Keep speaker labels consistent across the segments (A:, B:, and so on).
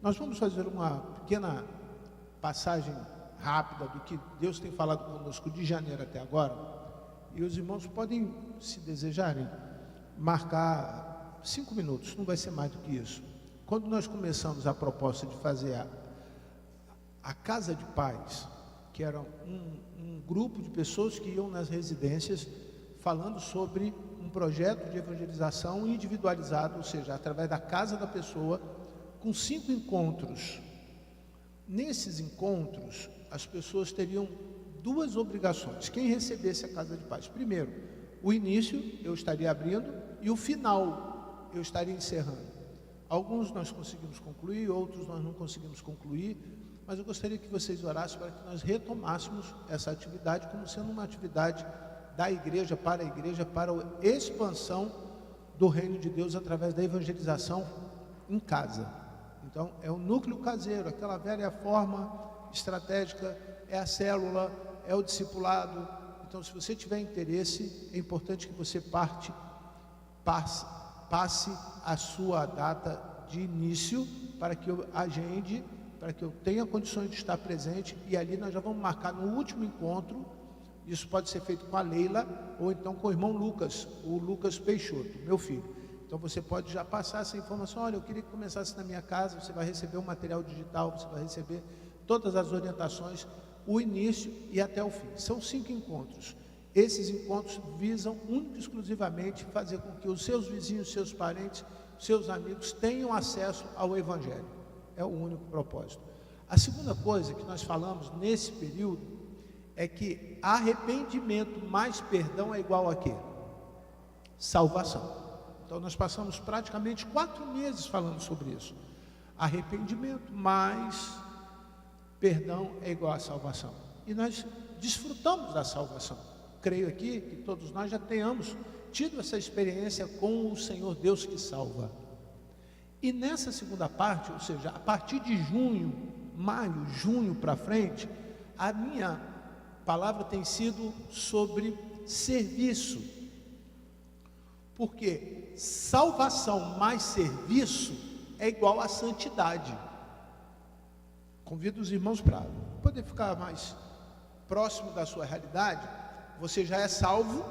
A: Nós vamos fazer uma pequena passagem rápida do que Deus tem falado conosco de janeiro até agora, e os irmãos podem, se desejarem, marcar 5 minutos, não vai ser mais do que isso. Quando nós começamos a proposta de fazer a Casa de Paz, que era um grupo de pessoas que iam nas residências falando sobre um projeto de evangelização individualizado, ou seja, através da casa da pessoa, com 5 encontros. Nesses encontros, as pessoas teriam 2 obrigações. Quem recebesse a Casa de Paz, primeiro, o início eu estaria abrindo e o final eu estaria encerrando. Alguns nós conseguimos concluir, outros nós não conseguimos concluir, mas eu gostaria que vocês orassem para que nós retomássemos essa atividade como sendo uma atividade da igreja, para a expansão do reino de Deus através da evangelização em casa. Então, é o núcleo caseiro, aquela velha forma estratégica, é a célula, é o discipulado. Então, se você tiver interesse, é importante que você passe a sua data de início para que eu agende, para que eu tenha condições de estar presente, e ali nós já vamos marcar no último encontro. Isso pode ser feito com a Leila ou então com o irmão Lucas, o Lucas Peixoto, meu filho. Então você pode já passar essa informação: olha, eu queria que começasse na minha casa, você vai receber um material digital, você vai receber todas as orientações, o início e até o fim. São 5 encontros. Esses encontros visam único e exclusivamente fazer com que os seus vizinhos, seus parentes, seus amigos tenham acesso ao Evangelho. É o único propósito. A segunda coisa que nós falamos nesse período é que arrependimento mais perdão é igual a quê? Salvação. Então nós passamos praticamente 4 meses falando sobre isso. Arrependimento mais perdão é igual a salvação. E nós desfrutamos da salvação. Creio aqui que todos nós já tenhamos tido essa experiência com o Senhor Deus que salva. E nessa segunda parte, ou seja, a partir de junho para frente, a minha palavra tem sido sobre serviço. Porque salvação mais serviço é igual a santidade. Convido os irmãos para poder ficar mais próximo da sua realidade. Você já é salvo,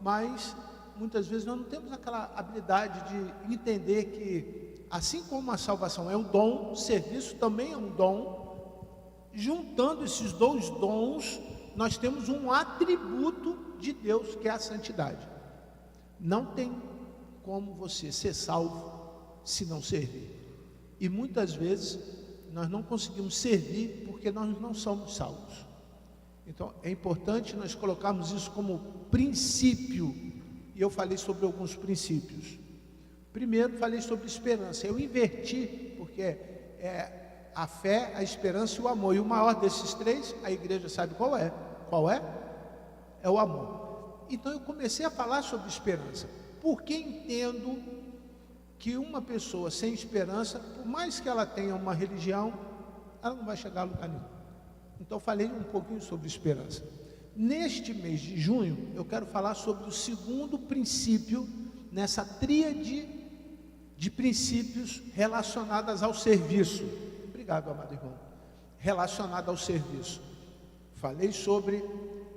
A: mas muitas vezes nós não temos aquela habilidade de entender que, assim como a salvação é um dom, o serviço também é um dom. Juntando esses 2 dons, nós temos um atributo de Deus, que é a santidade. Não tem como você ser salvo se não servir. E muitas vezes nós não conseguimos servir porque nós não somos salvos. Então é importante nós colocarmos isso como princípio. E eu falei sobre alguns princípios. Primeiro falei sobre esperança. Eu inverti, porque é a fé, a esperança e o amor. E o maior desses 3, a igreja sabe qual é. Qual é? É o amor. Então eu comecei a falar sobre esperança, porque entendo que uma pessoa sem esperança, por mais que ela tenha uma religião, ela não vai chegar a lugar nenhum. Então falei um pouquinho sobre esperança. Neste mês de junho, eu quero falar sobre o segundo princípio, nessa tríade de princípios relacionados ao serviço. Obrigado, amado irmão. Relacionado ao serviço. Falei sobre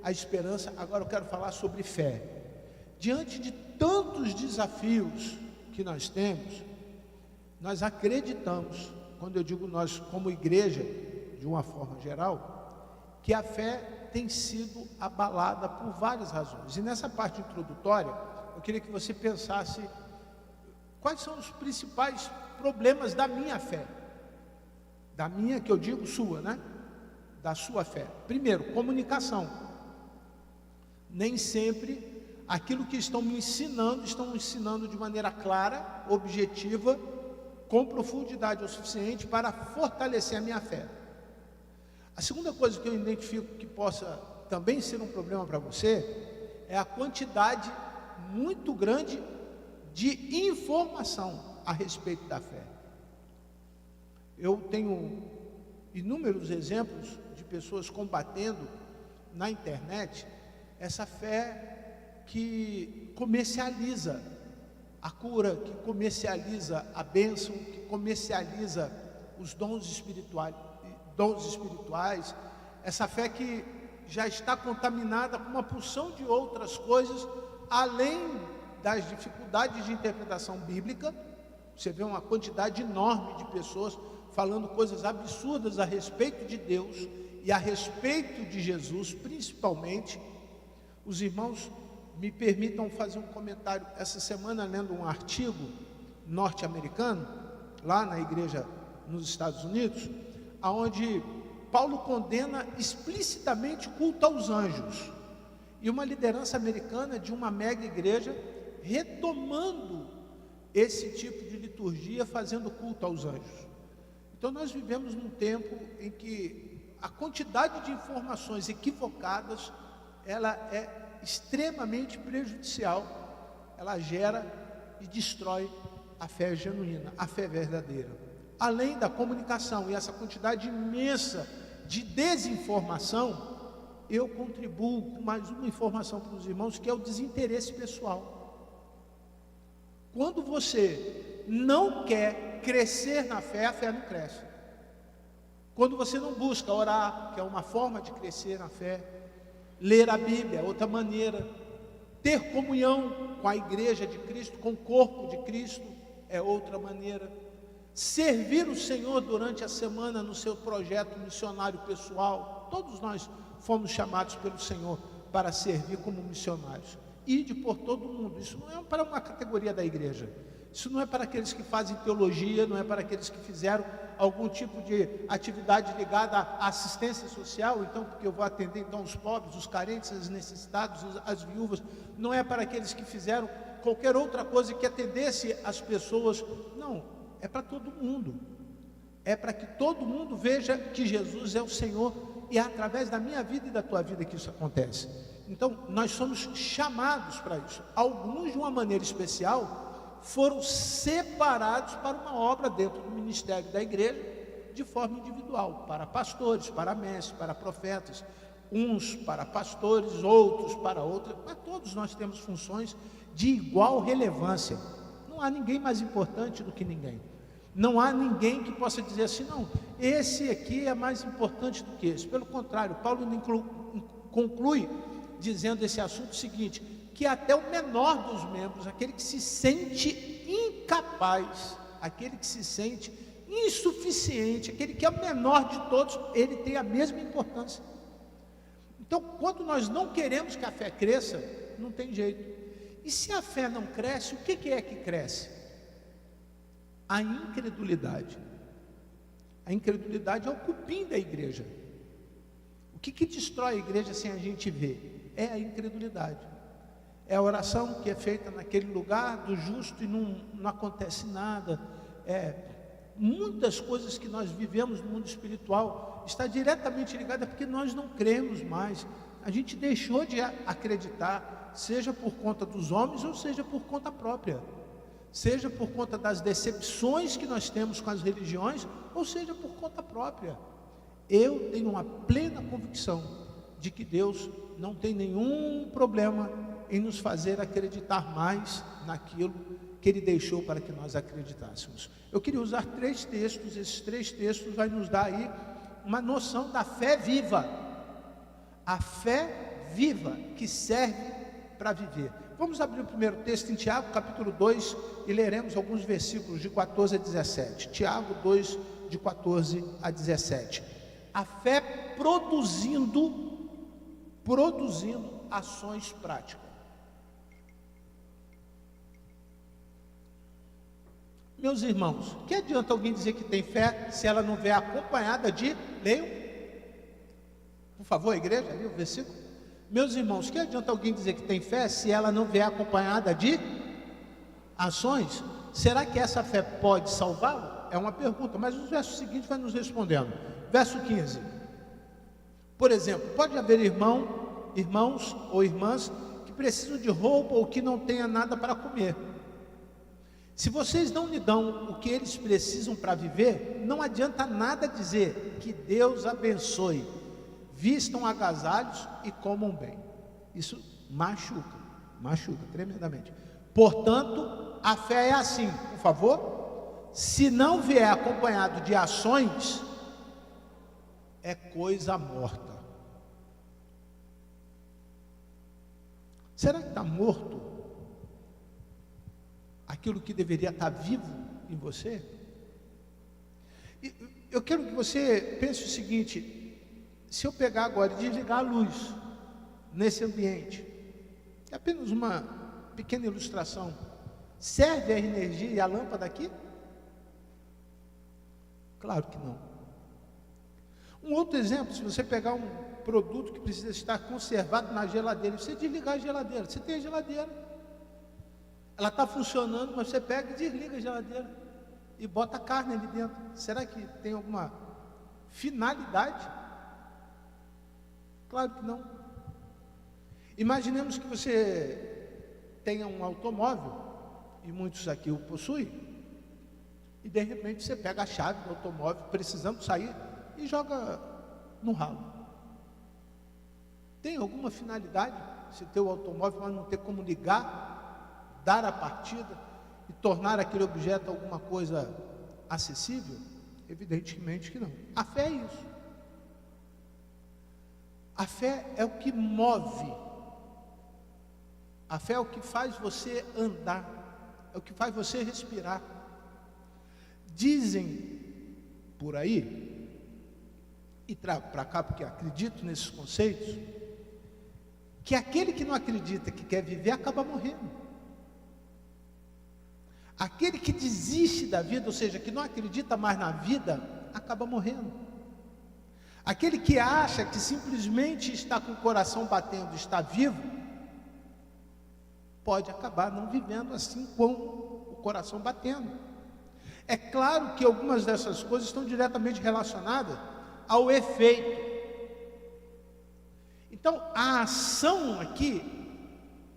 A: a esperança, agora eu quero falar sobre fé. Diante de tantos desafios que nós temos, nós acreditamos, quando eu digo nós como igreja, de uma forma geral, que a fé tem sido abalada por várias razões. E nessa parte introdutória, eu queria que você pensasse quais são os principais problemas da minha fé. Da minha, que eu digo sua, né? Da sua fé. Primeiro, comunicação. Nem sempre aquilo que estão me ensinando de maneira clara, objetiva, com profundidade o suficiente para fortalecer a minha fé. A segunda coisa que eu identifico que possa também ser um problema para você é a quantidade muito grande de informação a respeito da fé. Eu tenho inúmeros exemplos de pessoas combatendo na internet essa fé que comercializa a cura, que comercializa a bênção, que comercializa os dons espirituais, essa fé que já está contaminada com uma porção de outras coisas, além das dificuldades de interpretação bíblica. Você vê uma quantidade enorme de pessoas falando coisas absurdas a respeito de Deus e a respeito de Jesus, principalmente. Os irmãos me permitam fazer um comentário. Essa semana, lendo um artigo norte-americano, lá na igreja nos Estados Unidos, onde Paulo condena explicitamente o culto aos anjos, e uma liderança americana de uma mega igreja retomando esse tipo de liturgia, fazendo culto aos anjos. Então nós vivemos num tempo em que a quantidade de informações equivocadas, ela é extremamente prejudicial, ela gera e destrói a fé genuína, a fé verdadeira. Além da comunicação e essa quantidade imensa de desinformação, eu contribuo com mais uma informação para os irmãos, que é o desinteresse pessoal. Quando você não quer crescer na fé, a fé não cresce. Quando você não busca orar, que é uma forma de crescer na fé, ler a Bíblia é outra maneira, ter comunhão com a igreja de Cristo, com o corpo de Cristo, é outra maneira, servir o Senhor durante a semana no seu projeto missionário pessoal. Todos nós fomos chamados pelo Senhor para servir como missionários. Ide por todo mundo. Isso não é para uma categoria da igreja, isso não é para aqueles que fazem teologia, não é para aqueles que fizeram algum tipo de atividade ligada à assistência social, então, porque eu vou atender então os pobres, os carentes, os necessitados, as viúvas. Não é para aqueles que fizeram qualquer outra coisa que atendesse as pessoas. Não, é para todo mundo. É para que todo mundo veja que Jesus é o Senhor, e é através da minha vida e da tua vida que isso acontece. Então, nós somos chamados para isso. Alguns, de uma maneira especial, foram separados para uma obra dentro do ministério da igreja, de forma individual, para pastores, para mestres, para profetas, uns para pastores, outros para outros, mas todos nós temos funções de igual relevância. Não há ninguém mais importante do que ninguém. Não há ninguém que possa dizer assim, não, esse aqui é mais importante do que esse. Pelo contrário, Paulo conclui dizendo esse assunto seguinte, que até o menor dos membros, aquele que se sente incapaz, aquele que se sente insuficiente, aquele que é o menor de todos, ele tem a mesma importância. Então, quando nós não queremos que a fé cresça, não tem jeito. E se a fé não cresce, o que é que cresce? A incredulidade. A incredulidade é o cupim da igreja. O que destrói a igreja sem a gente ver? É a incredulidade. É a oração que é feita naquele lugar do justo e não acontece nada. Muitas coisas que nós vivemos no mundo espiritual está diretamente ligada porque nós não cremos mais. A gente deixou de acreditar, seja por conta dos homens ou seja por conta própria, seja por conta das decepções que nós temos com as religiões ou seja por conta própria. Eu tenho uma plena convicção de que Deus não tem nenhum problema em nos fazer acreditar mais naquilo que Ele deixou para que nós acreditássemos. Eu queria usar 3 textos, esses 3 textos vai nos dar aí uma noção da fé viva, a fé viva que serve para viver. Vamos abrir o primeiro texto em Tiago, capítulo 2, e leremos alguns versículos de 14 a 17. Tiago 2, de 14 a 17. A fé produzindo ações práticas. Meus irmãos, que adianta alguém dizer que tem fé se ela não vier acompanhada de... Leiam, por favor, a igreja, ali o versículo. Meus irmãos, que adianta alguém dizer que tem fé se ela não vier acompanhada de ações? Será que essa fé pode salvá-lo? É uma pergunta, mas o verso seguinte vai nos respondendo. Verso 15. Por exemplo, pode haver irmãos ou irmãs que precisam de roupa ou que não tenha nada para comer. Se vocês não lhe dão o que eles precisam para viver, não adianta nada dizer que Deus abençoe, vistam agasalhos e comam bem. Isso machuca tremendamente. Portanto, a fé é assim, por favor, se não vier acompanhado de ações, é coisa morta. Será que está morto aquilo que deveria estar vivo em você? Eu quero que você pense o seguinte: se eu pegar agora e desligar a luz nesse ambiente, é apenas uma pequena ilustração, serve a energia e a lâmpada aqui? Claro que não. Um outro exemplo, se você pegar um produto que precisa estar conservado na geladeira, você desligar a geladeira, você tem a geladeira, ela está funcionando, mas você pega e desliga a geladeira e bota a carne ali dentro. Será que tem alguma finalidade? Claro que não. Imaginemos que você tenha um automóvel, e muitos aqui o possuem, e de repente você pega a chave do automóvel, precisando sair, e joga no ralo. Tem alguma finalidade se ter o automóvel, mas não ter como ligar, dar a partida e tornar aquele objeto alguma coisa acessível? Evidentemente que não. A fé é isso. A fé é o que move. A fé é o que faz você andar, é o que faz você respirar. Dizem por aí, e trago para cá porque acredito nesses conceitos, que aquele que não acredita que quer viver acaba morrendo. Aquele que desiste da vida, ou seja, que não acredita mais na vida, acaba morrendo. Aquele que acha que simplesmente está com o coração batendo, está vivo, pode acabar não vivendo assim com o coração batendo. É claro que algumas dessas coisas estão diretamente relacionadas ao efeito. Então, a ação aqui,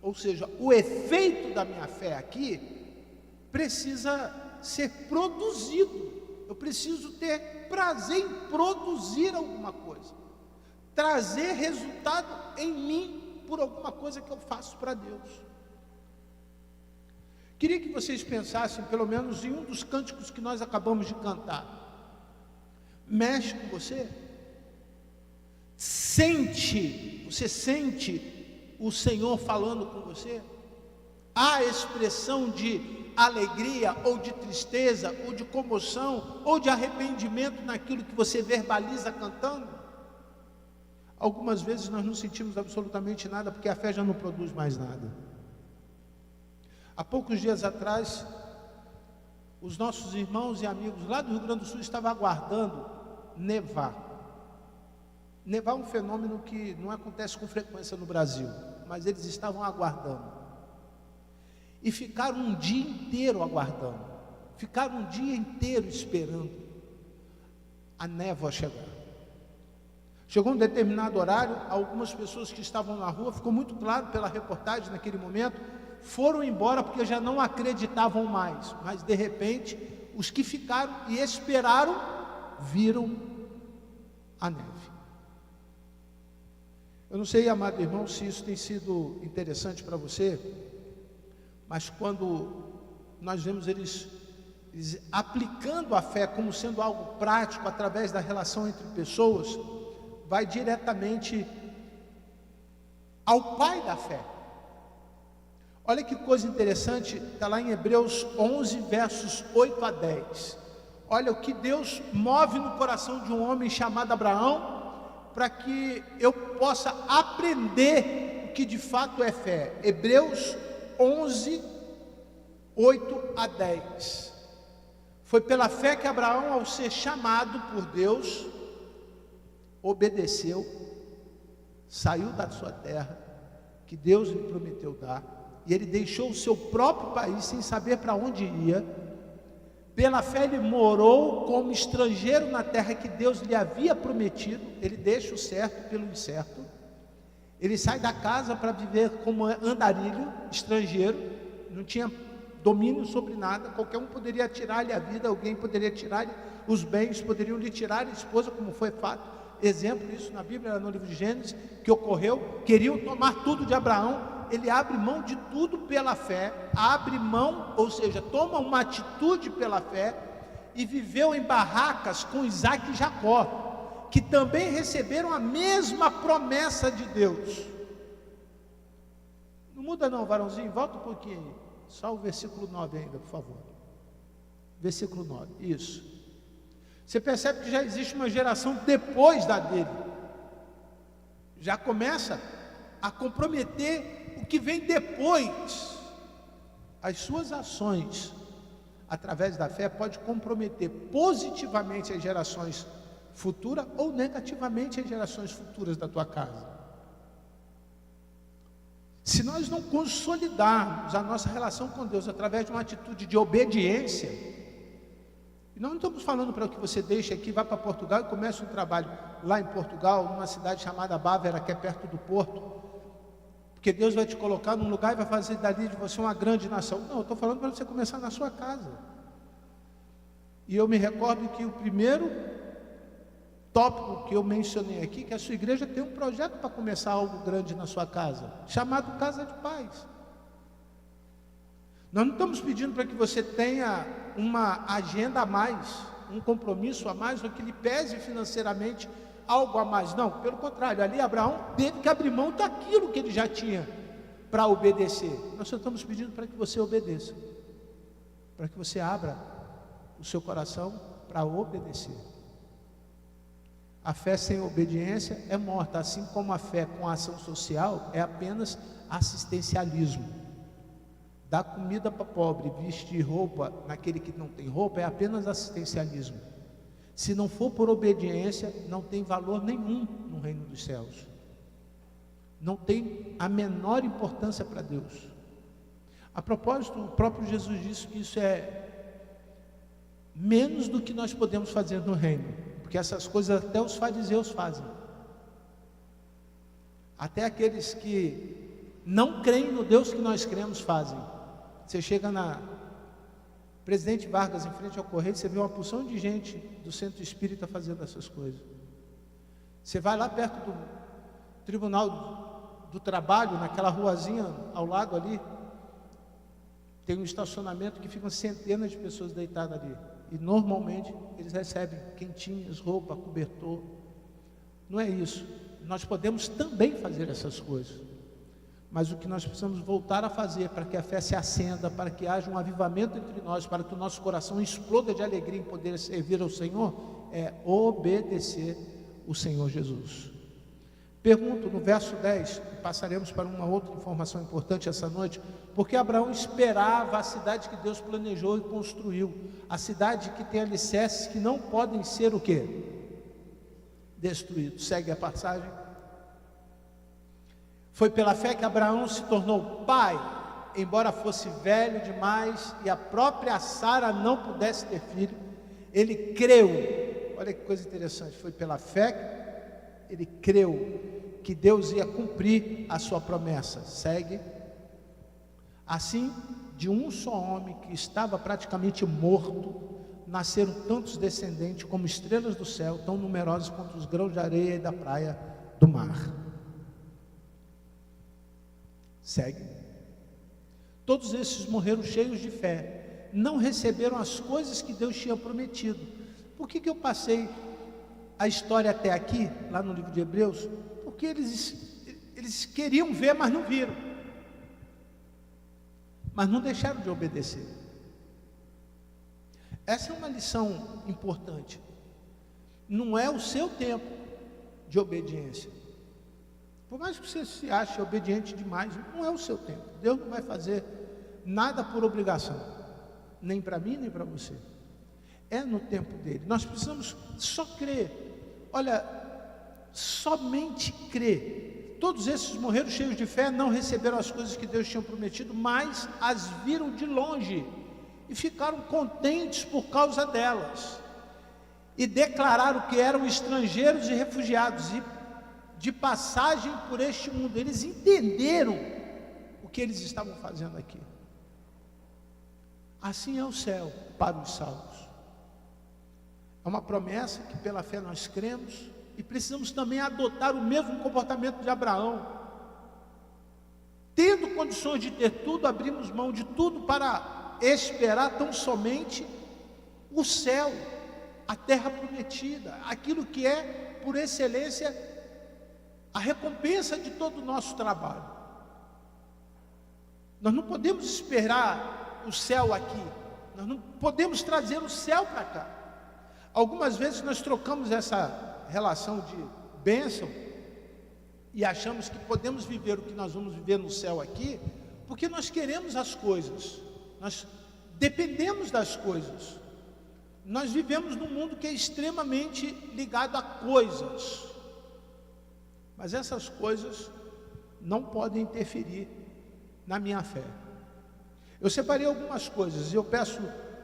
A: ou seja, o efeito da minha fé aqui, precisa ser produzido. Eu preciso ter prazer em produzir alguma coisa, trazer resultado em mim por alguma coisa que eu faço para Deus. Queria que vocês pensassem pelo menos em um dos cânticos que nós acabamos de cantar. Mexe com você? Você sente o Senhor falando com você? Há expressão de alegria, ou de tristeza, ou de comoção, ou de arrependimento naquilo que você verbaliza cantando? Algumas vezes nós não sentimos absolutamente nada, porque a fé já não produz mais nada. Há poucos dias atrás, os nossos irmãos e amigos lá do Rio Grande do Sul estavam aguardando nevar. Nevar é um fenômeno que não acontece com frequência no Brasil, mas eles estavam aguardando. E ficaram um dia inteiro aguardando, ficaram um dia inteiro esperando a névoa chegar. Chegou um determinado horário, algumas pessoas que estavam na rua, ficou muito claro pela reportagem naquele momento, foram embora porque já não acreditavam mais, mas de repente, os que ficaram e esperaram, viram a neve. Eu não sei, amado irmão, se isso tem sido interessante para você, mas quando nós vemos eles aplicando a fé como sendo algo prático através da relação entre pessoas, vai diretamente ao pai da fé. Olha que coisa interessante, está lá em Hebreus 11, versos 8 a 10. Olha o que Deus move no coração de um homem chamado Abraão, para que eu possa aprender o que de fato é fé. Hebreus 11, 8 a 10. Foi pela fé que Abraão, ao ser chamado por Deus, obedeceu, saiu da sua terra, que Deus lhe prometeu dar, e ele deixou o seu próprio país sem saber para onde ia. Pela fé ele morou como estrangeiro na terra que Deus lhe havia prometido. Ele deixa o certo pelo incerto. Ele sai da casa para viver como andarilho, estrangeiro, não tinha domínio sobre nada, qualquer um poderia tirar-lhe a vida, alguém poderia tirar-lhe os bens, poderiam lhe tirar a esposa, como foi fato. Exemplo disso na Bíblia, no livro de Gênesis, que ocorreu, queriam tomar tudo de Abraão. Ele abre mão de tudo pela fé, abre mão, ou seja, toma uma atitude pela fé, e viveu em barracas com Isaac e Jacó, que também receberam a mesma promessa de Deus. Não muda não, varãozinho, volta um pouquinho aí. Só o versículo 9 ainda, por favor. Versículo 9, isso. Você percebe que já existe uma geração depois da dele. Já começa a comprometer o que vem depois. As suas ações, através da fé, pode comprometer positivamente as gerações futuras ou negativamente as gerações futuras da tua casa. Se nós não consolidarmos a nossa relação com Deus através de uma atitude de obediência, e nós não estamos falando para que você deixe aqui, vá para Portugal e comece um trabalho lá em Portugal, numa cidade chamada Bávera, que é perto do Porto, porque Deus vai te colocar num lugar e vai fazer dali de você uma grande nação. Não, eu estou falando para você começar na sua casa. E eu me recordo que o primeiro tópico que eu mencionei aqui, que a sua igreja tem um projeto para começar algo grande na sua casa, chamado Casa de Paz. Nós não estamos pedindo para que você tenha uma agenda a mais, um compromisso a mais, ou que lhe pese financeiramente algo a mais. Não, pelo contrário, ali Abraão teve que abrir mão daquilo que ele já tinha para obedecer. Nós só estamos pedindo para que você obedeça, para que você abra o seu coração para obedecer. A fé sem obediência é morta, assim como a fé com ação social é apenas assistencialismo. Dar comida para pobre, vestir roupa naquele que não tem roupa, é apenas assistencialismo. Se não for por obediência, não tem valor nenhum no reino dos céus. Não tem a menor importância para Deus. A propósito, o próprio Jesus disse que isso é menos do que nós podemos fazer no reino, porque essas coisas até os fariseus fazem. Até aqueles que não creem no Deus que nós cremos fazem. Você chega na Presidente Vargas, em frente ao Correio, você vê uma porção de gente do centro espírita fazendo essas coisas. Você vai lá perto do Tribunal do Trabalho, naquela ruazinha ao lado ali, tem um estacionamento que ficam centenas de pessoas deitadas ali. E normalmente eles recebem quentinhas, roupa, cobertor. Não é isso. Nós podemos também fazer essas coisas. Mas o que nós precisamos voltar a fazer para que a fé se acenda, para que haja um avivamento entre nós, para que o nosso coração exploda de alegria em poder servir ao Senhor, é obedecer o Senhor Jesus. Pergunto no verso 10, passaremos para uma outra informação importante essa noite, porque Abraão esperava a cidade que Deus planejou e construiu, a cidade que tem alicerces que não podem ser o quê? Destruídos. Segue a passagem. Foi pela fé que Abraão se tornou pai, embora fosse velho demais e a própria Sara não pudesse ter filho. Ele creu, olha que coisa interessante, foi pela fé que ele creu que Deus ia cumprir a sua promessa. Segue. Assim, de um só homem que estava praticamente morto, nasceram tantos descendentes como estrelas do céu, tão numerosos quanto os grãos de areia e da praia do mar. Segue. Todos esses morreram cheios de fé, não receberam as coisas que Deus tinha prometido. Por que eu passei a história até aqui, lá no livro de Hebreus? Porque eles queriam ver, mas não viram, mas não deixaram de obedecer. Essa é uma lição importante. Não é o seu tempo de obediência. Por mais que você se ache obediente demais, não é o seu tempo. Deus não vai fazer nada por obrigação, nem para mim, nem para você. É no tempo dele. Nós precisamos só crer. Olha, somente crer. Todos esses morreram cheios de fé, não receberam as coisas que Deus tinha prometido, mas as viram de longe e ficaram contentes por causa delas. E declararam que eram estrangeiros e refugiados e de passagem por este mundo. Eles entenderam o que eles estavam fazendo aqui. Assim é o céu para os salvos. É uma promessa que pela fé nós cremos e precisamos também adotar o mesmo comportamento de Abraão. Tendo condições de ter tudo, abrimos mão de tudo para esperar tão somente o céu, a terra prometida, aquilo que é, por excelência, a recompensa de todo o nosso trabalho. Nós não podemos esperar o céu aqui, nós não podemos trazer o céu para cá. Algumas vezes nós trocamos essa relação de bênção e achamos que podemos viver o que nós vamos viver no céu aqui, porque nós queremos as coisas, nós dependemos das coisas. Nós vivemos num mundo que é extremamente ligado a coisas, mas essas coisas não podem interferir na minha fé. Eu separei algumas coisas e eu peço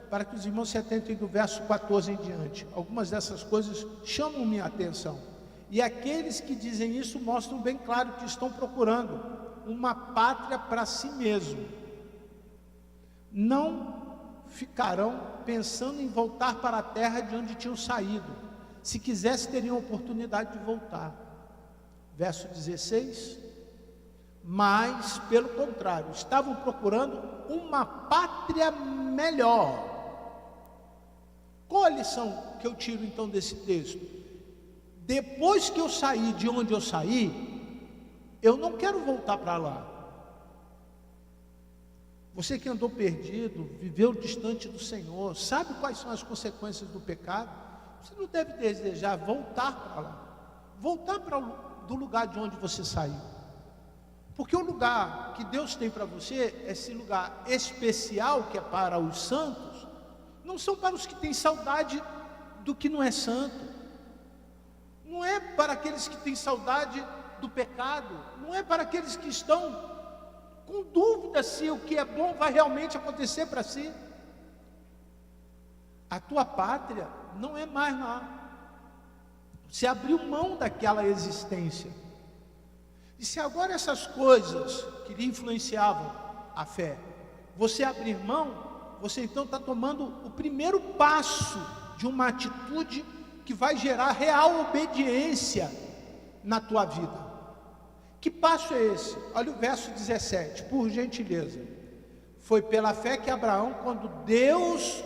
A: para que os irmãos se atentem do verso 14 em diante. Algumas dessas coisas chamam minha atenção, e aqueles que dizem isso mostram bem claro que estão procurando uma pátria para si mesmo. Não ficarão pensando em voltar para a terra de onde tinham saído. Se quisesse, teriam oportunidade de voltar. Verso 16: mas, pelo contrário, estavam procurando uma pátria melhor. Qual a lição que eu tiro então desse texto? Depois que eu saí de onde eu saí, eu não quero voltar para lá. Você que andou perdido, viveu distante do Senhor, sabe quais são as consequências do pecado? Você não deve desejar voltar para lá, voltar do lugar de onde você saiu, porque o lugar que Deus tem para você, esse lugar especial que é para os santos, não são para os que têm saudade do que não é santo, não é para aqueles que têm saudade do pecado, não é para aqueles que estão com dúvida se o que é bom vai realmente acontecer para si. A tua pátria não é mais lá. Você abriu mão daquela existência. E se agora essas coisas que lhe influenciavam a fé, você abrir mão, você então está tomando o primeiro passo de uma atitude que vai gerar real obediência na tua vida. Que passo é esse? Olha o verso 17, por gentileza. Foi pela fé que Abraão, quando Deus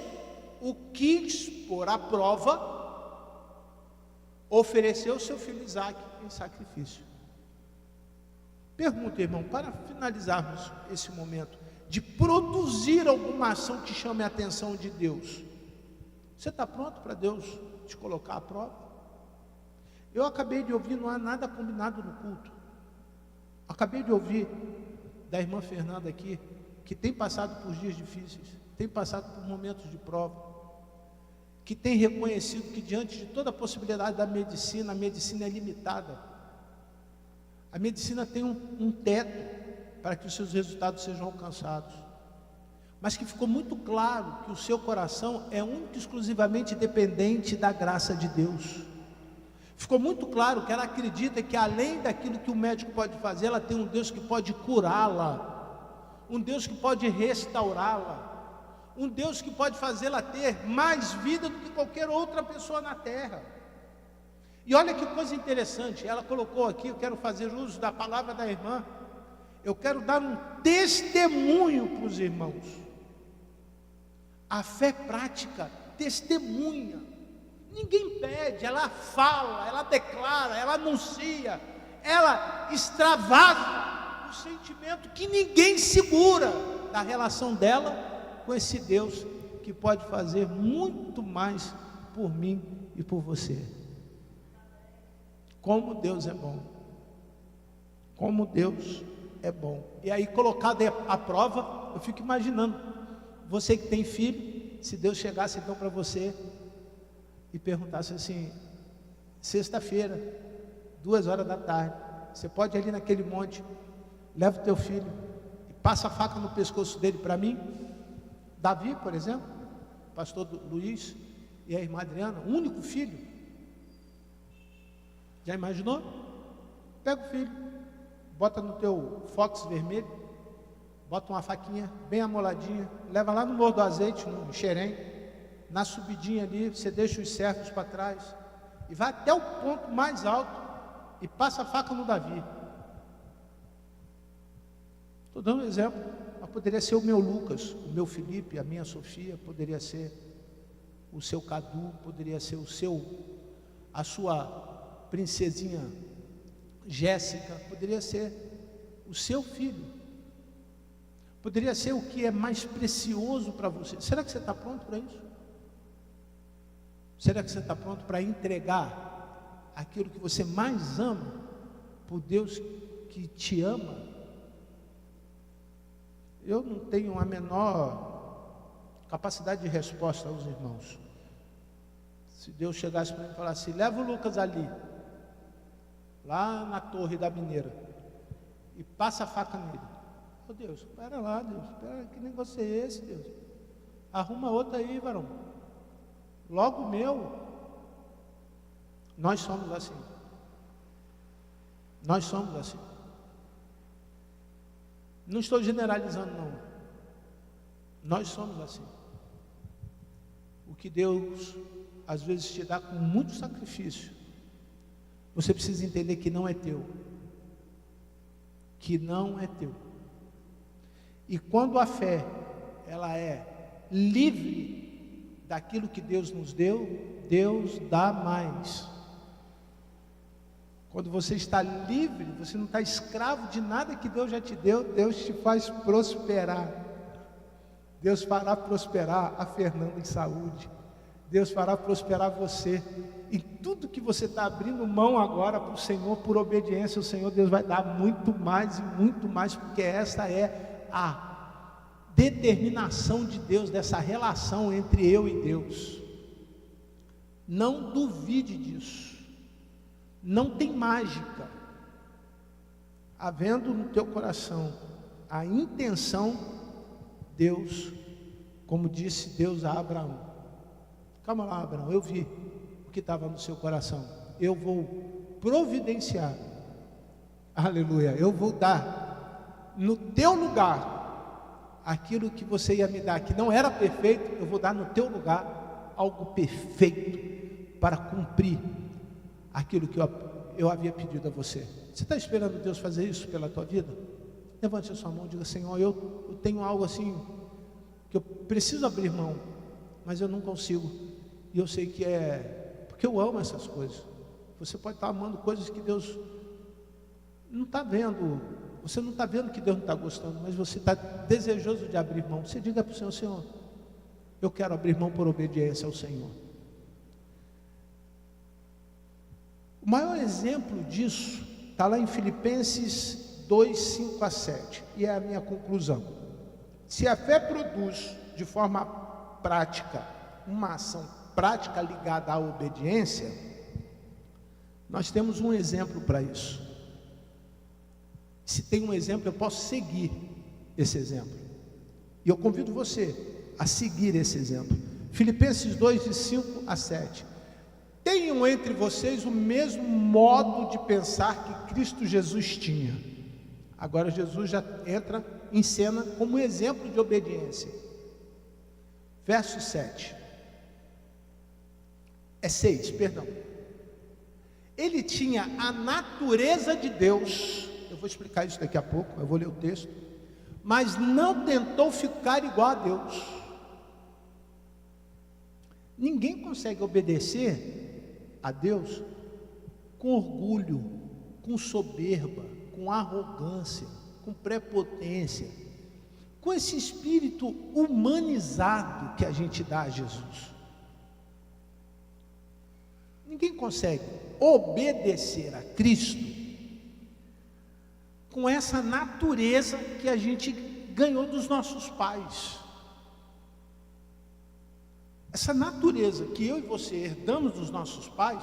A: o quis pôr à prova, ofereceu seu filho Isaque em sacrifício. Pergunta, irmão, para finalizarmos esse momento de produzir alguma ação que chame a atenção de Deus, você está pronto para Deus te colocar à prova? Eu acabei de ouvir, não há nada combinado no culto. Acabei de ouvir da irmã Fernanda aqui, que tem passado por dias difíceis, tem passado por momentos de prova, que tem reconhecido que diante de toda a possibilidade da medicina, a medicina é limitada. A medicina tem um teto para que os seus resultados sejam alcançados, mas que ficou muito claro que o seu coração é único e exclusivamente dependente da graça de Deus. Ficou muito claro que ela acredita que além daquilo que o médico pode fazer, ela tem um Deus que pode curá-la, um Deus que pode restaurá-la, um Deus que pode fazê-la ter mais vida do que qualquer outra pessoa na terra. E olha que coisa interessante, ela colocou aqui, eu quero fazer uso da palavra da irmã, eu quero dar um testemunho para os irmãos. A fé prática testemunha. Ninguém pede, ela fala, ela declara, ela anuncia, ela extravasa o sentimento que ninguém segura da relação dela com esse Deus que pode fazer muito mais por mim e por você. Como Deus é bom, como Deus é bom. E aí, colocado à prova, eu fico imaginando, você que tem filho, se Deus chegasse então para você e perguntasse assim: sexta-feira, 14h, você pode ir ali naquele monte, leva o teu filho e passa a faca no pescoço dele para mim? Davi, por exemplo, pastor Luiz e a irmã Adriana, único filho. Já imaginou? Pega o filho, bota no teu Fox vermelho, bota uma faquinha bem amoladinha, leva lá no Morro do Azeite, no Xerém, na subidinha ali, você deixa os servos para trás e vai até o ponto mais alto e passa a faca no Davi. Estou dando um exemplo, mas poderia ser o meu Lucas, o meu Felipe, a minha Sofia, poderia ser o seu Cadu, poderia ser a sua princesinha Jéssica, poderia ser o seu filho, poderia ser o que é mais precioso para você. Será que você está pronto para isso? Será que você está pronto para entregar aquilo que você mais ama por Deus que te ama? Eu não tenho a menor capacidade de resposta aos irmãos. Se Deus chegasse para mim e falasse: leva o Lucas ali, lá na torre da mineira, e passa a faca nele. Oh Deus, espera lá, Deus, espera, que negócio é esse, Deus? Arruma outra aí, varão. Logo o meu. Nós somos assim. Nós somos assim. Não estou generalizando, não. Nós somos assim. O que Deus às vezes te dá com muito sacrifício, você precisa entender que não é teu. Que não é teu. E quando a fé, ela é livre daquilo que Deus nos deu, Deus dá mais. Quando você está livre, você não está escravo de nada que Deus já te deu, Deus te faz prosperar. Deus fará prosperar a Fernanda em saúde. Deus fará prosperar você. Em tudo que você está abrindo mão agora para o Senhor, por obediência, o Senhor Deus vai dar muito mais e muito mais, porque essa é a determinação de Deus, dessa relação entre eu e Deus. Não duvide disso. Não tem mágica. Havendo no teu coração a intenção, Deus, como disse Deus a Abraão: calma lá, Abraão, eu vi o que estava no seu coração, eu vou providenciar, aleluia, eu vou dar no teu lugar aquilo que você ia me dar, que não era perfeito, eu vou dar no teu lugar algo perfeito para cumprir aquilo que eu havia pedido a você. Você está esperando Deus fazer isso pela tua vida? Levante a sua mão e diga: Senhor, eu tenho algo assim que eu preciso abrir mão, mas eu não consigo, e eu sei que é porque eu amo essas coisas. Você pode estar amando coisas que Deus não está vendo, você não está vendo que Deus não está gostando, mas você está desejoso de abrir mão. Você diga para o Senhor: Senhor, eu quero abrir mão por obediência ao Senhor. O maior exemplo disso está lá em Filipenses 2, 5 a 7, e é a minha conclusão. Se a fé produz de forma prática, uma ação prática ligada à obediência, nós temos um exemplo para isso. Se tem um exemplo, eu posso seguir esse exemplo, e eu convido você a seguir esse exemplo. Filipenses 2, de 5 a 7. Tenham entre vocês o mesmo modo de pensar que Cristo Jesus tinha. Agora Jesus já entra em cena como exemplo de obediência. Verso 7. É 6, perdão. Ele tinha a natureza de Deus. Eu vou explicar isso daqui a pouco, eu vou ler o texto. Mas não tentou ficar igual a Deus. Ninguém consegue obedecer a Deus com orgulho, com soberba, com arrogância, com prepotência, com esse espírito humanizado que a gente dá a Jesus. Ninguém consegue obedecer a Cristo com essa natureza que a gente ganhou dos nossos pais. Essa natureza que eu e você herdamos dos nossos pais,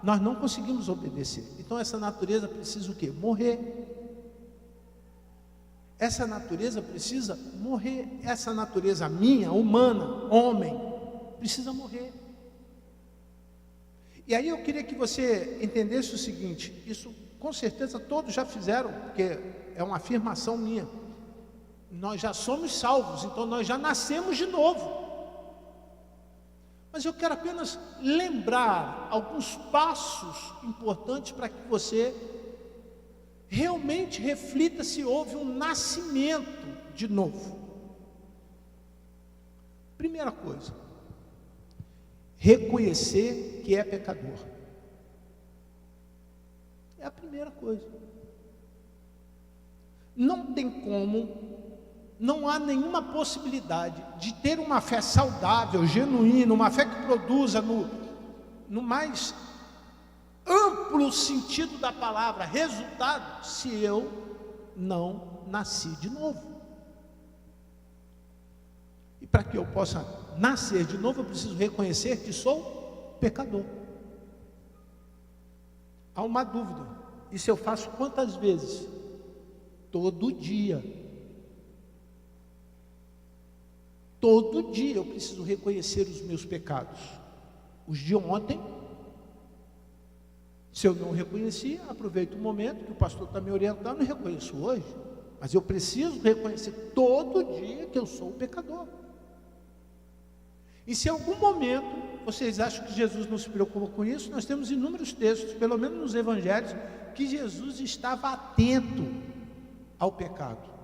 A: nós não conseguimos obedecer. Então essa natureza precisa o quê? Morrer. Essa natureza precisa morrer. Essa natureza minha, humana, homem, precisa morrer. E aí eu queria que você entendesse o seguinte: isso com certeza todos já fizeram, porque é uma afirmação minha. Nós já somos salvos, então nós já nascemos de novo. Mas eu quero apenas lembrar alguns passos importantes para que você realmente reflita se houve um nascimento de novo. Primeira coisa, reconhecer que é pecador. É a primeira coisa. Não tem como, não há nenhuma possibilidade de ter uma fé saudável, genuína, uma fé que produza no mais amplo sentido da palavra resultado, se eu não nasci de novo. E para que eu possa nascer de novo, eu preciso reconhecer que sou pecador. Há uma dúvida: isso eu faço quantas vezes? Todo dia. Todo dia eu preciso reconhecer os meus pecados. Os de ontem, se eu não reconheci, aproveito o momento que o pastor está me orientando e reconheço hoje. Mas eu preciso reconhecer todo dia que eu sou pecador. E se em algum momento vocês acham que Jesus não se preocupa com isso, nós temos inúmeros textos, pelo menos nos evangelhos, que Jesus estava atento ao pecado.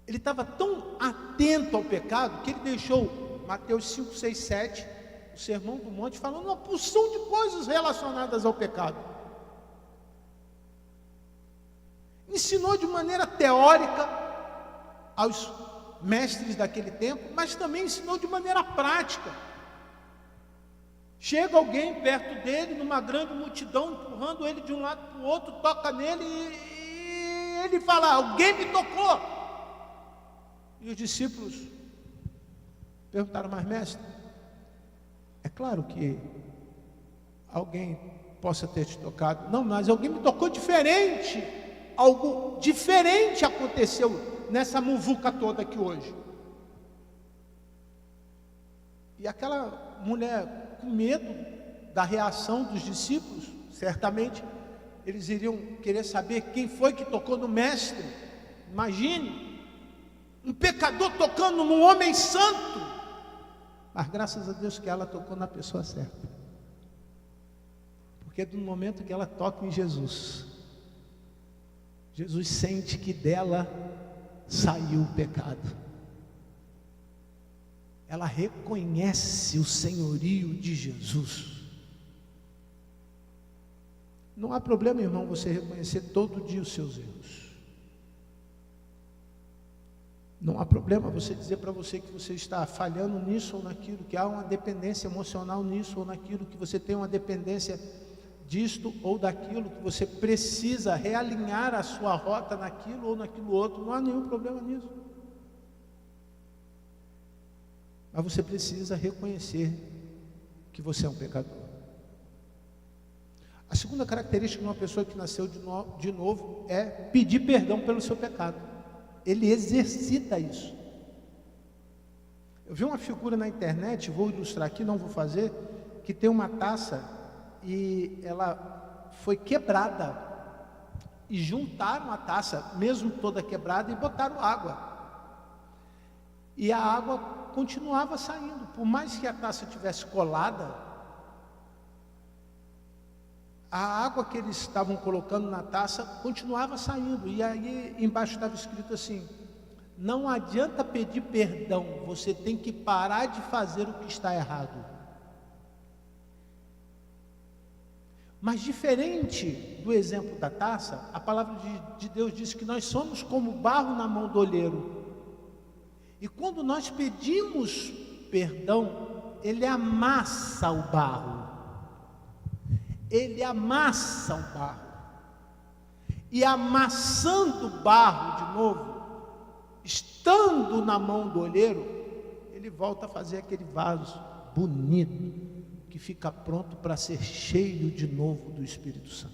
A: Ele estava tão atento ao pecado que ele deixou Mateus 5, 6, 7, o Sermão do Monte, falando uma porção de coisas relacionadas ao pecado. Ensinou de maneira teórica aos mestres daquele tempo, mas também ensinou de maneira prática. Chega alguém perto dele, numa grande multidão, empurrando ele de um lado para o outro, toca nele e ele fala: alguém me tocou. E os discípulos perguntaram: mas mestre, é claro que alguém possa ter te tocado. Não, mas alguém me tocou diferente. Algo diferente aconteceu nessa muvuca toda aqui hoje. E aquela mulher, com medo da reação dos discípulos, certamente eles iriam querer saber quem foi que tocou no mestre. Imagine, um pecador tocando num homem santo. Mas graças a Deus que ela tocou na pessoa certa. Porque no momento que ela toca em Jesus, Jesus sente que dela saiu o pecado. Ela reconhece o senhorio de Jesus. Não há problema, irmão, você reconhecer todo dia os seus erros. Não há problema você dizer para você que você está falhando nisso ou naquilo, que há uma dependência emocional nisso ou naquilo, que você tem uma dependência disto ou daquilo, que você precisa realinhar a sua rota naquilo ou naquilo outro. Não há nenhum problema nisso. Mas você precisa reconhecer que você é um pecador. A segunda característica de uma pessoa que nasceu de novo é pedir perdão pelo seu pecado. Ele exercita isso. Eu vi uma figura na internet, vou ilustrar aqui, não vou fazer, que tem uma taça e ela foi quebrada. E juntaram a taça, mesmo toda quebrada, e botaram água. E a água continuava saindo, por mais que a taça tivesse colada, a água que eles estavam colocando na taça continuava saindo. E aí embaixo estava escrito assim: não adianta pedir perdão, você tem que parar de fazer o que está errado. Mas diferente do exemplo da taça, a palavra de Deus diz que nós somos como barro na mão do olheiro. E quando nós pedimos perdão, Ele amassa o barro. Ele amassa o barro. E amassando o barro de novo, estando na mão do olheiro, ele volta a fazer aquele vaso bonito, que fica pronto para ser cheio de novo do Espírito Santo.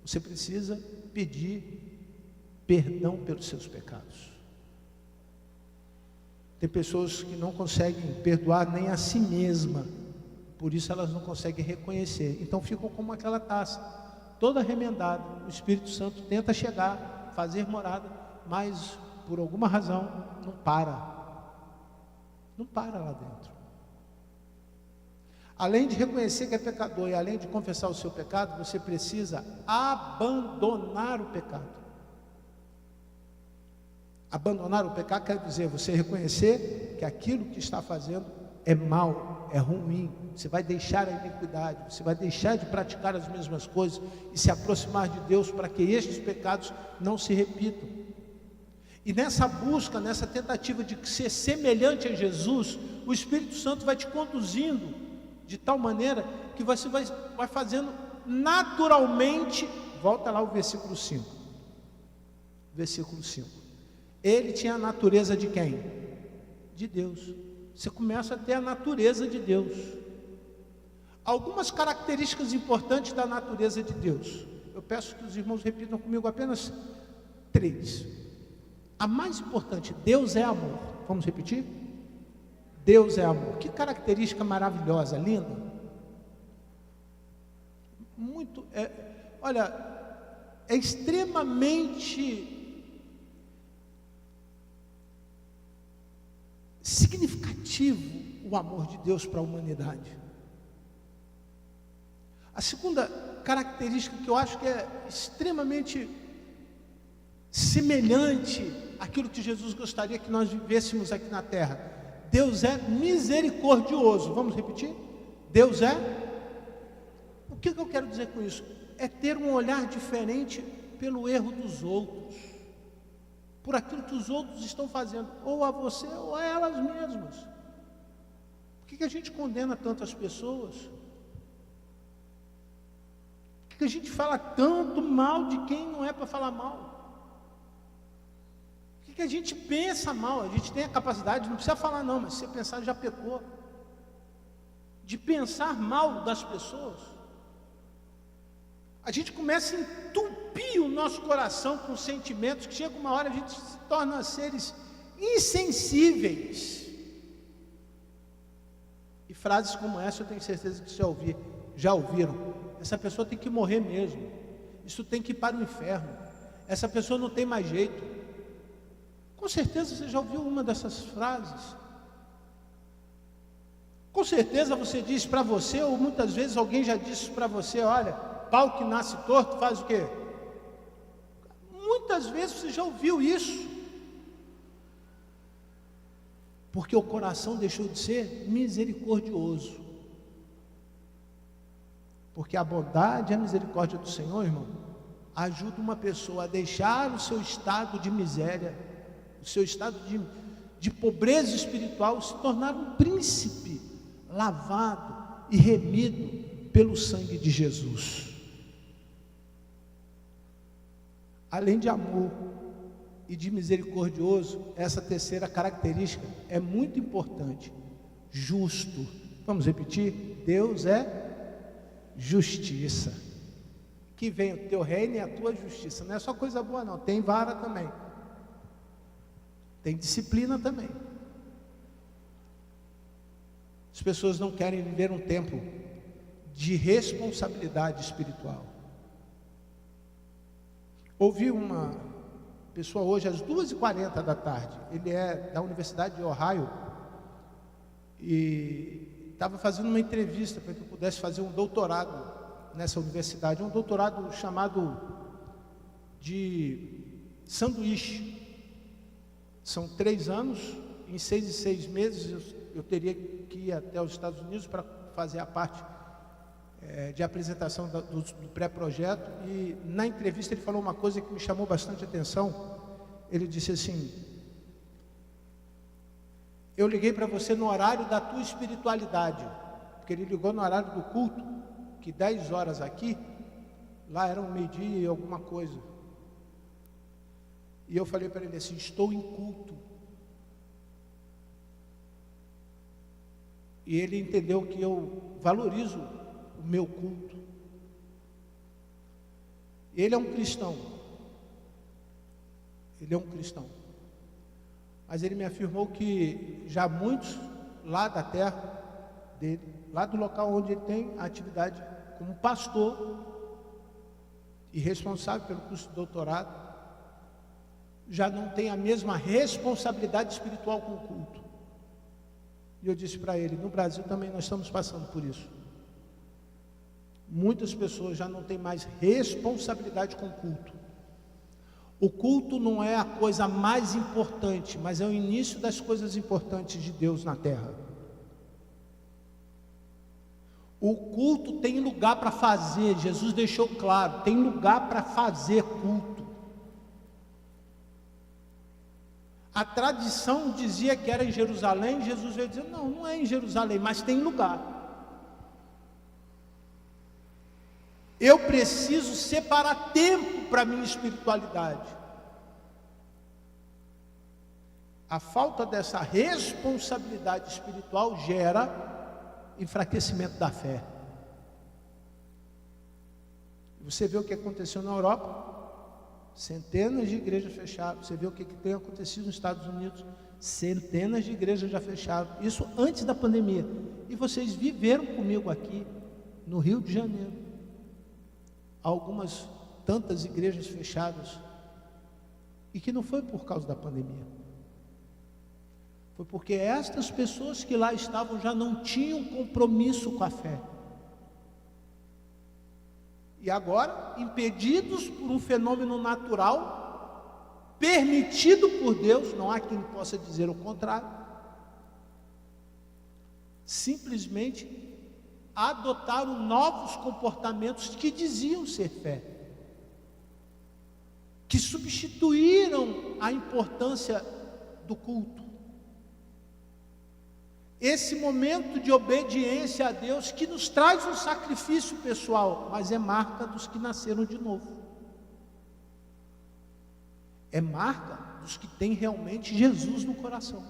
A: Você precisa pedir perdão pelos seus pecados. Tem pessoas que não conseguem perdoar nem a si mesma, por isso elas não conseguem reconhecer, então ficam como aquela taça, toda remendada. O Espírito Santo tenta chegar, fazer morada, mas por alguma razão não para lá dentro. Além de reconhecer que é pecador e além de confessar o seu pecado, você precisa abandonar o pecado. Abandonar o pecado quer dizer você reconhecer que aquilo que está fazendo é mal, é ruim. Você vai deixar a iniquidade, você vai deixar de praticar as mesmas coisas e se aproximar de Deus para que estes pecados não se repitam. E nessa busca, nessa tentativa de ser semelhante a Jesus, o Espírito Santo vai te conduzindo de tal maneira que você vai fazendo naturalmente. Volta lá o versículo 5. Versículo 5. Ele tinha a natureza de quem? De Deus. Você começa a ter a natureza de Deus. Algumas características importantes da natureza de Deus. Eu peço que os irmãos repitam comigo apenas 3. A mais importante: Deus é amor. Vamos repetir? Deus é amor. Que característica maravilhosa, linda. Muito, olha, é extremamente significativo o amor de Deus para a humanidade. A segunda característica que eu acho que é extremamente semelhante àquilo que Jesus gostaria que nós vivêssemos aqui na terra: Deus é misericordioso. Vamos repetir? Deus é. O que eu quero dizer com isso? É ter um olhar diferente pelo erro dos outros, por aquilo que os outros estão fazendo, ou a você ou a elas mesmas. Por que a gente condena tantas pessoas? Por que a gente fala tanto mal de quem não é para falar mal? Por que a gente pensa mal? A gente tem a capacidade, não precisa falar não, mas se você pensar já pecou, de pensar mal das pessoas. A gente começa a entupir o nosso coração com sentimentos que chega uma hora a gente se torna seres insensíveis. E frases como essa eu tenho certeza que você já ouviram. Essa pessoa tem que morrer mesmo. Isso tem que ir para o inferno. Essa pessoa não tem mais jeito. Com certeza você já ouviu uma dessas frases. Com certeza você diz para você, ou muitas vezes alguém já disse para você: olha, pau que nasce torto faz o quê? Muitas vezes você já ouviu isso, porque o coração deixou de ser misericordioso. Porque a bondade e a misericórdia do Senhor, irmão, ajuda uma pessoa a deixar o seu estado de miséria, o seu estado de pobreza espiritual, se tornar um príncipe lavado e remido pelo sangue de Jesus. Além de amor e de misericordioso, essa terceira característica é muito importante: justo. Vamos repetir? Deus é justiça. Que venha o teu reino e a tua justiça. Não é só coisa boa não, tem vara também, tem disciplina também. As pessoas não querem viver um tempo de responsabilidade espiritual. Ouvi uma pessoa hoje às 2h40 da tarde, ele é da Universidade de Ohio, e estava fazendo uma entrevista para que eu pudesse fazer um doutorado nessa universidade, um doutorado chamado de sanduíche. São 3 anos, em 6 e 6 meses eu teria que ir até os Estados Unidos para fazer a parte de apresentação do pré-projeto. E na entrevista ele falou uma coisa que me chamou bastante atenção. Ele disse assim: eu liguei para você no horário da tua espiritualidade, porque ele ligou no horário do culto, que 10 horas aqui, lá eram 12h e alguma coisa. E eu falei para ele assim: estou em culto. E ele entendeu que eu valorizo o meu culto. Ele é um cristão. Ele é um cristão. Mas ele me afirmou que já muitos lá da terra dele, lá do local onde ele tem a atividade como pastor e responsável pelo curso de doutorado, já não tem a mesma responsabilidade espiritual com o culto. E eu disse para ele: no Brasil também nós estamos passando por isso. Muitas pessoas já não têm mais responsabilidade com o culto. O culto não é a coisa mais importante, mas é o início das coisas importantes de Deus na terra. O culto tem lugar para fazer, Jesus deixou claro, tem lugar para fazer culto. A tradição dizia que era em Jerusalém, Jesus veio dizer, não, não é em Jerusalém, mas tem lugar. Eu preciso separar tempo para a minha espiritualidade. A falta dessa responsabilidade espiritual gera enfraquecimento da fé. Você vê o que aconteceu na Europa, centenas de igrejas fecharam. Você vê o que tem acontecido nos Estados Unidos, centenas de igrejas já fecharam, isso antes da pandemia. E vocês viveram comigo aqui no Rio de Janeiro, algumas tantas igrejas fechadas, e que não foi por causa da pandemia, foi porque estas pessoas que lá estavam já não tinham compromisso com a fé. E agora, impedidos por um fenômeno natural, permitido por Deus, não há quem possa dizer o contrário, simplesmente adotaram novos comportamentos que diziam ser fé, que substituíram a importância do culto. Esse momento de obediência a Deus que nos traz um sacrifício pessoal, mas é marca dos que nasceram de novo. É marca dos que têm realmente Jesus no coração.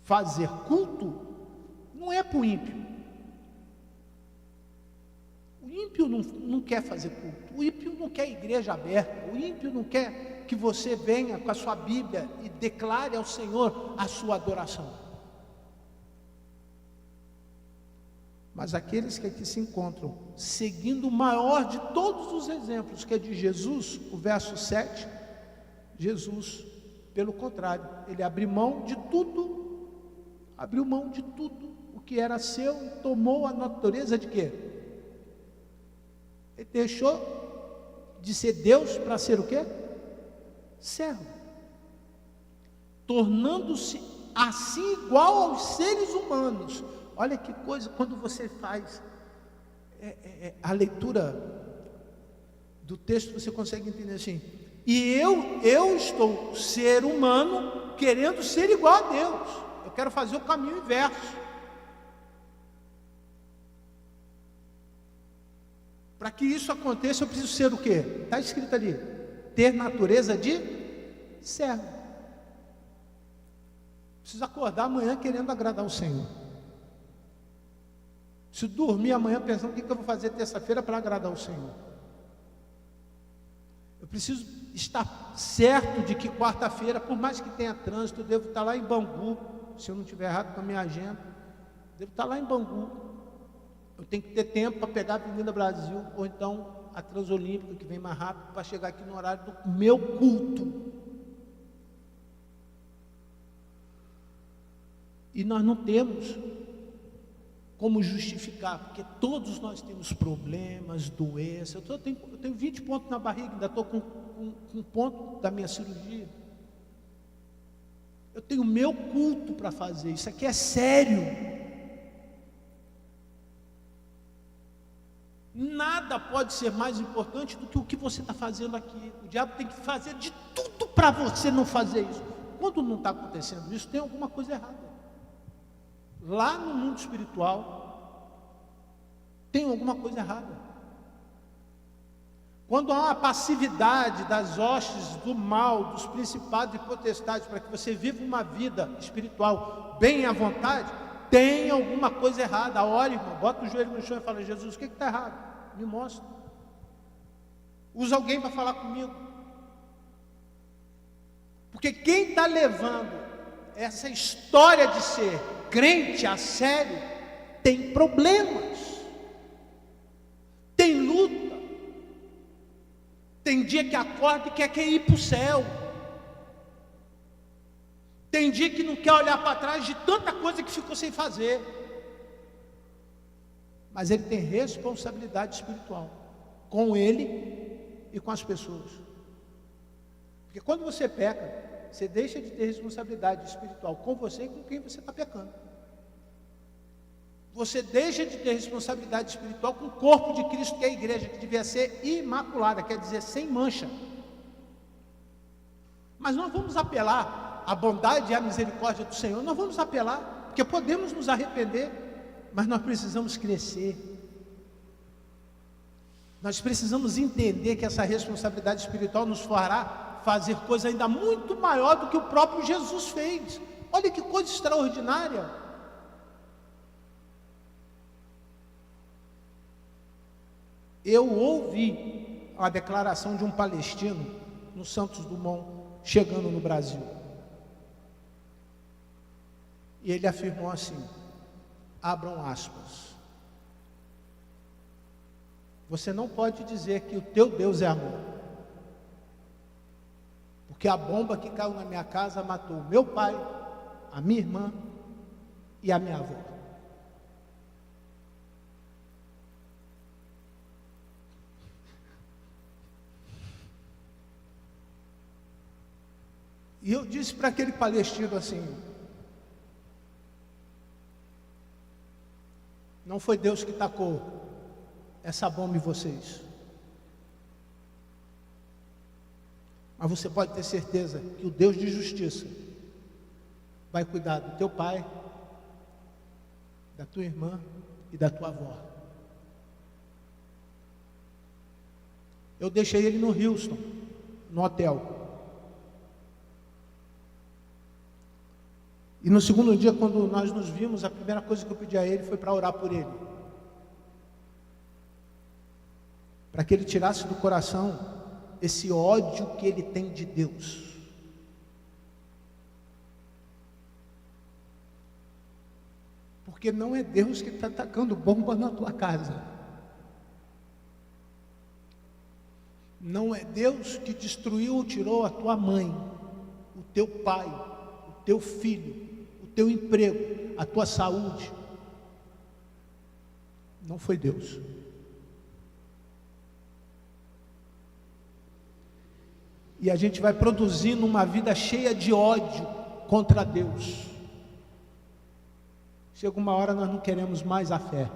A: Fazer culto não é para o ímpio. O ímpio não quer fazer culto. O ímpio não quer igreja aberta. O ímpio não quer que você venha com a sua Bíblia e declare ao Senhor a sua adoração. Mas aqueles que aqui se encontram, seguindo o maior de todos os exemplos, que é de Jesus, o verso 7, Jesus, pelo contrário, ele abriu mão de tudo, o que era seu, e tomou a natureza de quê? Ele deixou de ser Deus para ser o quê? Servo, tornando-se assim igual aos seres humanos. Olha que coisa, quando você faz a leitura do texto, você consegue entender assim, e eu estou ser humano, querendo ser igual a Deus, eu quero fazer o caminho inverso. Para que isso aconteça, eu preciso ser o quê? Está escrito ali, ter natureza de servo. Preciso acordar amanhã querendo agradar o Senhor. Preciso dormir amanhã pensando o que eu vou fazer terça-feira para agradar o Senhor. Eu preciso estar certo de que quarta-feira, por mais que tenha trânsito, eu devo estar lá em Bangu, se eu não estiver errado com a minha agenda, devo estar lá em Bangu. Eu tenho que ter tempo para pegar a Avenida Brasil, ou então a Transolímpica, que vem mais rápido, para chegar aqui no horário do meu culto. E nós não temos como justificar, porque todos nós temos problemas, doenças. Eu tenho 20 pontos na barriga, ainda estou com um ponto da minha cirurgia. Eu tenho o meu culto para fazer, isso aqui é sério. Nada pode ser mais importante do que o que você está fazendo aqui. O diabo tem que fazer de tudo para você não fazer isso. Quando não está acontecendo isso, tem alguma coisa errada. Lá no mundo espiritual, tem alguma coisa errada. Quando há uma passividade das hostes do mal, dos principados e potestades, para que você viva uma vida espiritual bem à vontade, tem alguma coisa errada. Ore, irmão, bota o joelho no chão e fala: Jesus, o que está errado? Me mostra. Usa alguém para falar comigo. Porque quem está levando essa história de ser crente a sério tem problemas, tem luta, tem dia que acorda e quer ir para o céu, tem dia que não quer olhar para trás de tanta coisa que ficou sem fazer, mas ele tem responsabilidade espiritual com ele e com as pessoas. Porque quando você peca, você deixa de ter responsabilidade espiritual com você e com quem você está pecando. Você deixa de ter responsabilidade espiritual com o corpo de Cristo, que é a igreja, que devia ser imaculada, quer dizer, sem mancha. Mas nós vamos apelar à bondade e à misericórdia do Senhor, nós vamos apelar, porque podemos nos arrepender, mas nós precisamos crescer. Nós precisamos entender que essa responsabilidade espiritual nos fará fazer coisa ainda muito maior do que o próprio Jesus fez. Olha que coisa extraordinária. Eu ouvi a declaração de um palestino no Santos Dumont, chegando no Brasil. E ele afirmou assim, abram aspas: você não pode dizer que o teu Deus é amor, porque a bomba que caiu na minha casa matou o meu pai, a minha irmã e a minha avó. E eu disse para aquele palestino assim: não foi Deus que tacou essa bomba em vocês, mas você pode ter certeza que o Deus de justiça vai cuidar do teu pai, da tua irmã e da tua avó. Eu deixei ele no Houston, no hotel. E no segundo dia, quando nós nos vimos, a primeira coisa que eu pedi a ele foi para orar por ele, para que ele tirasse do coração esse ódio que ele tem de Deus. Porque não é Deus que está atacando bomba na tua casa. Não é Deus que destruiu ou tirou a tua mãe, o teu pai, o teu filho, o teu emprego, a tua saúde. Não foi Deus. E a gente vai produzindo uma vida cheia de ódio contra Deus. Chega uma hora nós não queremos mais a fé.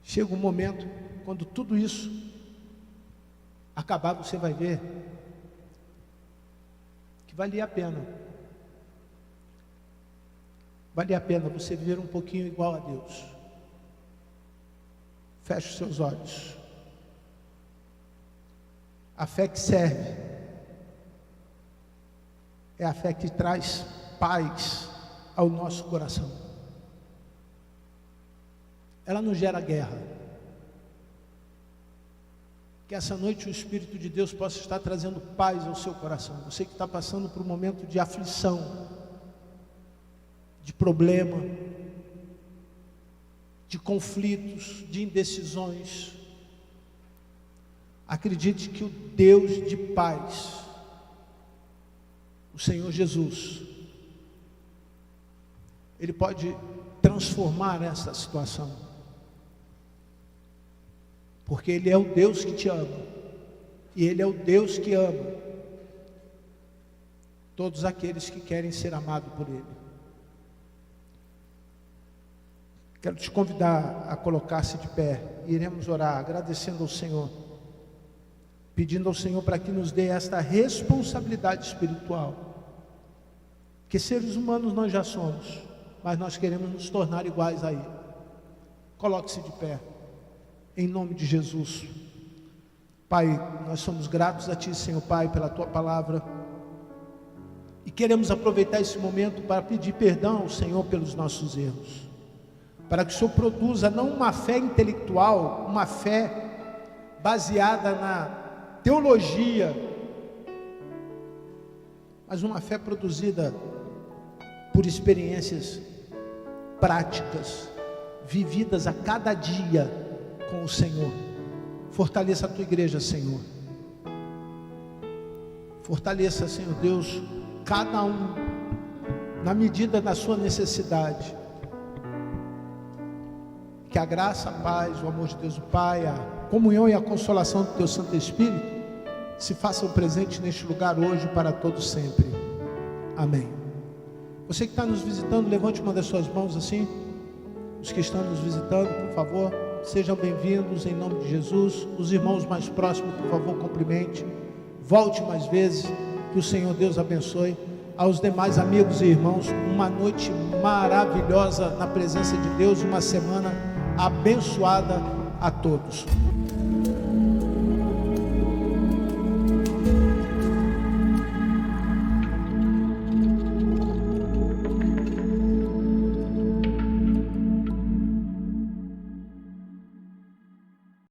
A: Chega um momento, quando tudo isso acabar, você vai ver que valia a pena. Valia a pena você viver um pouquinho igual a Deus. Feche os seus olhos. A fé que serve é a fé que traz paz ao nosso coração. Ela não gera guerra. Que essa noite o Espírito de Deus possa estar trazendo paz ao seu coração. Você que está passando por um momento de aflição, de problema, de conflitos, de indecisões, acredite que o Deus de paz, o Senhor Jesus, Ele pode transformar essa situação, porque Ele é o Deus que te ama, e Ele é o Deus que ama todos aqueles que querem ser amados por Ele. Quero te convidar a colocar-se de pé, e iremos orar, agradecendo ao Senhor, pedindo ao Senhor para que nos dê esta responsabilidade espiritual, que seres humanos nós já somos, mas nós queremos nos tornar iguais a Ele. Coloque-se de pé, em nome de Jesus. Pai, nós somos gratos a Ti, Senhor Pai, pela Tua palavra, e queremos aproveitar esse momento para pedir perdão ao Senhor pelos nossos erros, para que o Senhor produza não uma fé intelectual, uma fé baseada na teologia, mas uma fé produzida por experiências práticas, vividas a cada dia com o Senhor. Fortaleça a tua igreja, Senhor. Fortaleça, Senhor Deus, cada um na medida da sua necessidade. Que a graça, a paz, o amor de Deus o Pai, a comunhão e a consolação do teu Santo Espírito se façam presentes neste lugar hoje para todos sempre. Amém. Você que está nos visitando, levante uma das suas mãos assim. Os que estão nos visitando, por favor, sejam bem-vindos em nome de Jesus. Os irmãos mais próximos, por favor, cumprimente. Volte mais vezes. Que o Senhor Deus abençoe. Aos demais amigos e irmãos, uma noite maravilhosa na presença de Deus, uma semana abençoada a todos.